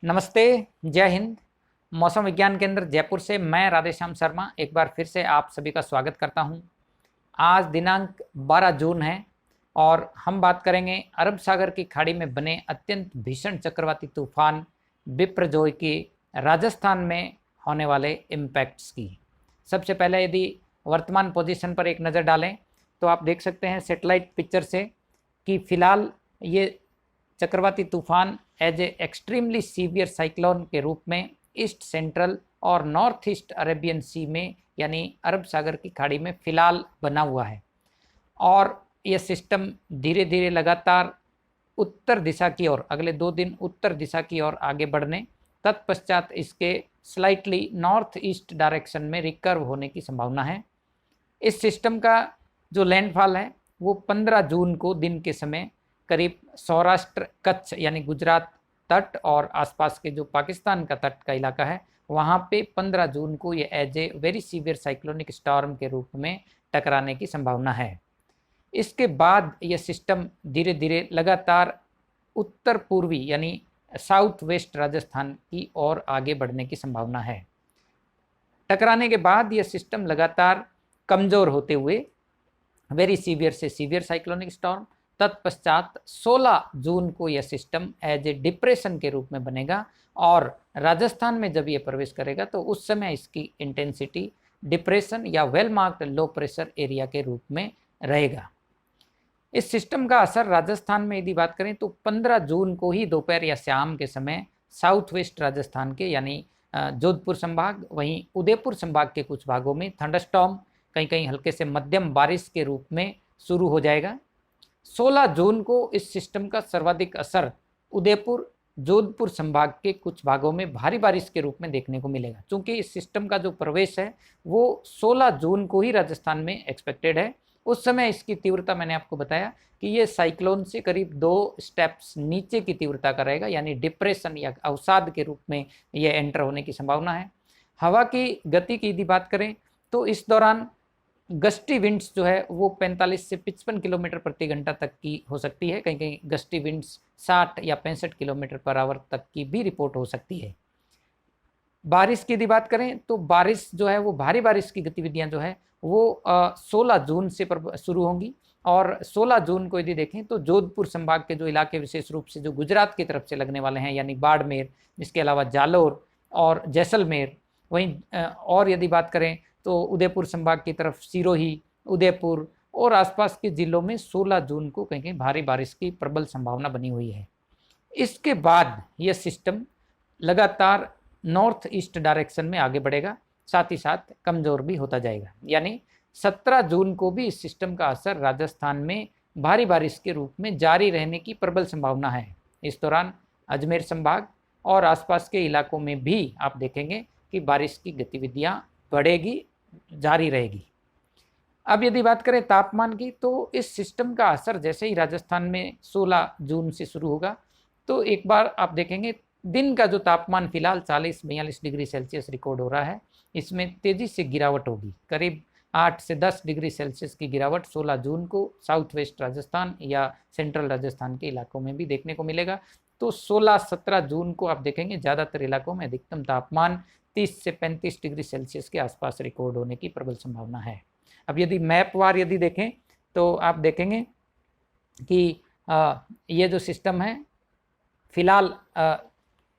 नमस्ते, जय हिंद। मौसम विज्ञान केंद्र जयपुर से मैं राधेश्याम शर्मा एक बार फिर से आप सभी का स्वागत करता हूं। आज दिनांक 12 जून है और हम बात करेंगे अरब सागर की खाड़ी में बने अत्यंत भीषण चक्रवाती तूफान बिपरजॉय की राजस्थान में होने वाले इम्पैक्ट्स की। सबसे पहले यदि वर्तमान पोजीशन पर एक नज़र डालें तो आप देख सकते हैं सैटेलाइट पिक्चर से कि फ़िलहाल ये चक्रवाती तूफान as a extremely severe cyclone के रूप में ईस्ट सेंट्रल और नॉर्थ ईस्ट अरेबियन सी में यानी अरब सागर की खाड़ी में फ़िलहाल बना हुआ है और यह सिस्टम धीरे धीरे लगातार उत्तर दिशा की ओर अगले 2 दिन उत्तर दिशा की ओर आगे बढ़ने तत्पश्चात इसके स्लाइटली नॉर्थ ईस्ट डायरेक्शन में रिकर्व होने की संभावना है। इस सिस्टम का जो लैंडफॉल है वो 15 जून को दिन के समय करीब सौराष्ट्र कच्छ यानी गुजरात तट और आसपास के जो पाकिस्तान का तट का इलाका है वहाँ पे 15 जून को ये as a very severe cyclonic storm के रूप में टकराने की संभावना है। इसके बाद यह सिस्टम धीरे धीरे लगातार उत्तर पूर्वी यानी साउथ वेस्ट राजस्थान की ओर आगे बढ़ने की संभावना है। टकराने के बाद यह सिस्टम लगातार कमज़ोर होते हुए वेरी सीवियर से सीवियर साइक्लोनिक स्टॉर्म तत्पश्चात 16 जून को यह सिस्टम एज ए डिप्रेशन के रूप में बनेगा और राजस्थान में जब यह प्रवेश करेगा तो उस समय इसकी इंटेंसिटी डिप्रेशन या well marked low pressure area के रूप में रहेगा। इस सिस्टम का असर राजस्थान में यदि बात करें तो 15 जून को ही दोपहर या शाम के समय साउथ वेस्ट राजस्थान के यानी जोधपुर संभाग वहीं उदयपुर संभाग के कुछ भागों में थंडरस्टॉर्म कहीं कहीं हल्के से मध्यम बारिश के रूप में शुरू हो जाएगा। 16 जून को इस सिस्टम का सर्वाधिक असर उदयपुर जोधपुर संभाग के कुछ भागों में भारी बारिश के रूप में देखने को मिलेगा। चूँकि इस सिस्टम का जो प्रवेश है वो 16 जून को ही राजस्थान में एक्सपेक्टेड है। उस समय इसकी तीव्रता मैंने आपको बताया कि ये साइक्लोन से करीब 2 स्टेप्स नीचे की तीव्रता का रहेगा यानी डिप्रेशन या अवसाद के रूप में ये एंटर होने की संभावना है। हवा की गति की यदि बात करें तो इस दौरान गस्टी विंड्स जो है वो 45 से 55 किलोमीटर प्रति घंटा तक की हो सकती है। कहीं कहीं गस्टी विंड्स 60 या 65 किलोमीटर पर आवर तक की भी रिपोर्ट हो सकती है। बारिश की यदि बात करें तो बारिश जो है वो भारी बारिश की गतिविधियां जो है वो 16 जून से शुरू होंगी और 16 जून को यदि देखें तो जोधपुर संभाग के जो इलाके विशेष रूप से जो गुजरात की तरफ से लगने वाले हैं यानी बाड़मेर, इसके अलावा जालोर और जैसलमेर, वहीं और यदि बात करें तो उदयपुर संभाग की तरफ सिरोही, उदयपुर और आसपास के जिलों में 16 जून को कहीं कहीं भारी बारिश की प्रबल संभावना बनी हुई है। इसके बाद यह सिस्टम लगातार नॉर्थ ईस्ट डायरेक्शन में आगे बढ़ेगा, साथ ही साथ कमज़ोर भी होता जाएगा। यानी 17 जून को भी इस सिस्टम का असर राजस्थान में भारी बारिश के रूप में जारी रहने की प्रबल संभावना है। इस दौरान अजमेर संभाग और आसपास के इलाकों में भी आप देखेंगे कि बारिश की गतिविधियाँ बढ़ेगी, जारी रहेगी। अब यदि बात करें तापमान की तो इस सिस्टम का असर जैसे ही राजस्थान में 16 जून से शुरू होगा तो एक बार आप देखेंगे दिन का जो तापमान फिलहाल 40-42 डिग्री सेल्सियस रिकॉर्ड हो रहा है, इसमें तेज़ी से गिरावट होगी। करीब 8 से 10 डिग्री सेल्सियस की गिरावट 16 जून को साउथ वेस्ट राजस्थान या सेंट्रल राजस्थान के इलाकों में भी देखने को मिलेगा। तो 16-17 जून को आप देखेंगे ज़्यादातर इलाकों में अधिकतम तापमान 30 से 35 डिग्री सेल्सियस के आसपास रिकॉर्ड होने की प्रबल संभावना है। अब यदि मैप वार यदि देखें तो आप देखेंगे कि ये जो सिस्टम है फिलहाल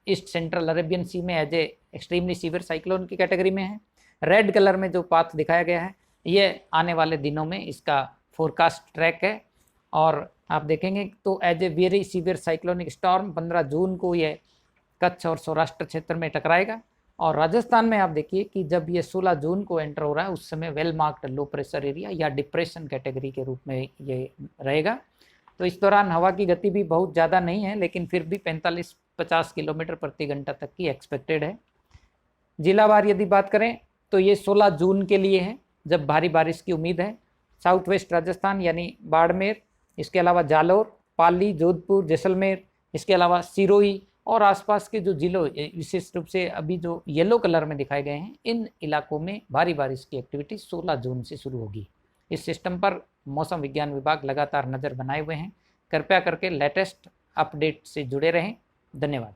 ईस्ट सेंट्रल अरेबियन सी में as a extremely severe cyclone की कैटेगरी में है। रेड कलर में जो पाथ दिखाया गया है ये आने वाले दिनों में इसका फोरकास्ट ट्रैक है और आप देखेंगे तो as a very severe cyclonic storm 15 जून को ये कच्छ और सौराष्ट्र क्षेत्र में टकराएगा और राजस्थान में आप देखिए कि जब ये 16 जून को एंटर हो रहा है उस समय well marked low pressure area या डिप्रेशन कैटेगरी के रूप में ये रहेगा। तो इस दौरान हवा की गति भी बहुत ज़्यादा नहीं है लेकिन फिर भी 45-50 किलोमीटर प्रति घंटा तक की एक्सपेक्टेड है। जिलावार यदि बात करें तो ये 16 जून के लिए है जब भारी बारिश की उम्मीद है। साउथ वेस्ट राजस्थान यानी बाड़मेर, इसके अलावा जालोर, पाली, जोधपुर, जैसलमेर, इसके अलावा सिरोही और आसपास के जो जिलों विशेष रूप से अभी जो येलो कलर में दिखाए गए हैं इन इलाकों में भारी बारिश की एक्टिविटी 16 जून से शुरू होगी। इस सिस्टम पर मौसम विज्ञान विभाग लगातार नज़र बनाए हुए हैं। कृपया करके लेटेस्ट अपडेट से जुड़े रहें। धन्यवाद।